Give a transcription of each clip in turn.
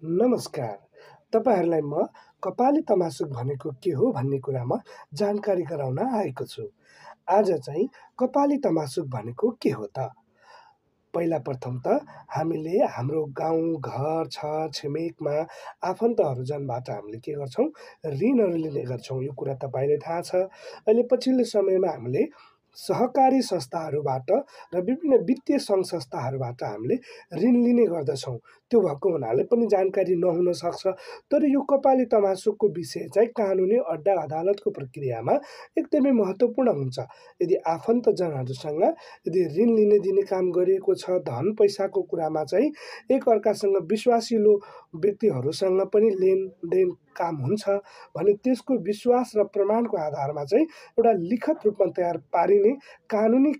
नमस्कार। तपाईहरुलाई म कपाली तमासुक भनेको के हो भन्ने कुरामा जानकारी गराउन आएको छु। आज चाहिँ कपाली तमासुक भनेको के हो त? पहिला प्रथम त हामीले हाम्रो गाउँ, घर, छर छिमेकमा आफन्तहरूजनबाट हामीले के गर्छौँ? ऋणहरू लिने गर्छौँ। यो कुरा तपाईँलाई थाहा छ। अहिले पछिल्लो समयमा हामीले सहकारी संस्थाहरूबाट र विभिन्न वित्तीय सङ्घ संस्थाहरूबाट हामीले ऋण लिने गर्दछौँ। त्यो भएको हुनाले पनि जानकारी नहुन सक्छ। तर यो कपाली तमासुकको विषय चाहिँ कानुनी अड्डा अदालतको प्रक्रियामा एकदमै महत्त्वपूर्ण हुन्छ। यदि आफन्तजनहरूसँग यदि ऋण लिने दिने काम गरिएको छ, धन पैसाको कुरामा चाहिँ एकअर्कासँग विश्वासिलो व्यक्तिहरूसँग पनि लेनदेन काम हुन्छ भने त्यसको विश्वास र प्रमाणको आधारमा चाहिँ एउटा लिखित रूपमा तयार पारिने कानुनी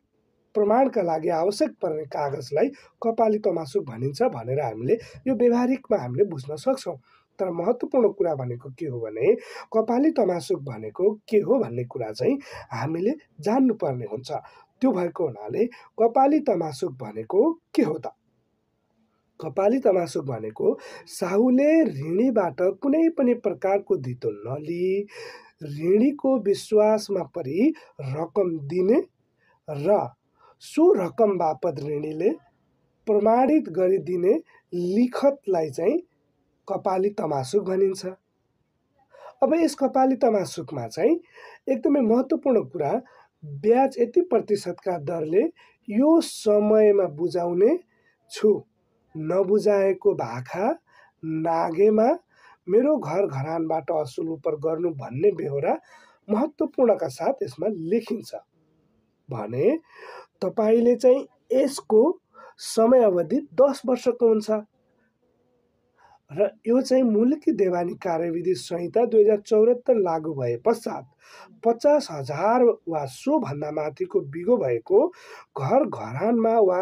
प्रमाणका लागि आवश्यक पर्ने कागजलाई कपाली तमासुक भनिन्छ भनेर हामीले यो व्यावहारिकमा हामीले बुझ्न सक्छौँ। तर महत्त्वपूर्ण कुरा भनेको के हो भने कपाली तमासुक भनेको के हो भन्ने कुरा चाहिँ हामीले जान्नुपर्ने हुन्छ। त्यो भएको हुनाले कपाली तमासुक भनेको के हो त? कपाली तमासुक भनेको साहुले ऋणीबाट कुनै पनि प्रकारको धितो नलिई ऋणीको विश्वासमा परि रकम दिने र सो रकम बापत ऋणीले प्रमाणित गरिदिने लिखतलाई चाहिँ कपाली तमासुक भनिन्छ। अब यस कपाली तमासुकमा चाहिँ एकदमै महत्त्वपूर्ण कुरा ब्याज यति प्रतिशतका दरले यो समयमा बुझाउने छु। नबुझाएको भाखा नागेमा मेरो घर घरानबाट असुल उपर गर्नु भन्ने बेहोरा महत्त्वपूर्णका साथ यसमा लेखिन्छ भने तपाईँले चाहिँ यसको समय अवधि 10 वर्षको हुन्छ र यो चाहिँ मुलकी देवानी कार्यविधि संहिता 2074 लागू भए पश्चात 50,000 वा सोभन्दा माथिको बिगो भएको घर घरानमा वा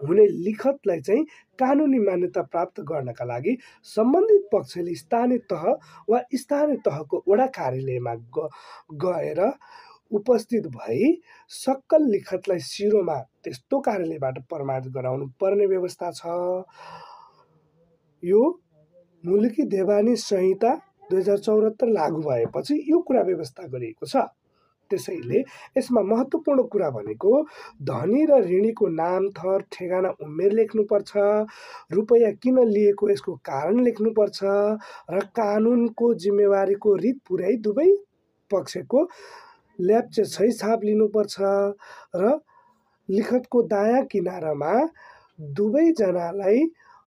हुने लिखतलाई चाहिँ कानुनी मान्यता प्राप्त गर्नका लागि सम्बन्धित पक्षले स्थानीय तह वा स्थानीय तहको वडा कार्यालयमा गएर उपस्थित भई सक्कल लिखतलाई सिरोमा त्यस्तो कार्यालयबाट प्रमाणित गराउनु पर्ने व्यवस्था छ। यो मुलकी देवानी संहिता 2074 लागू भएपछि यो कुरा व्यवस्था गरिएको छ। त्यसैले यसमा महत्त्वपूर्ण कुरा भनेको धनी र ऋणीको नाम, थर, ठेगाना, उमेर लेख्नुपर्छ, रुपैयाँ किन लिएको यसको कारण लेख्नुपर्छ र कानुनको जिम्मेवारीको रित पुर्याइ दुवै पक्षको ल्याप्चे छैछाप लिनुपर्छ र लिखतको दायाँ किनारामा दुवैजनालाई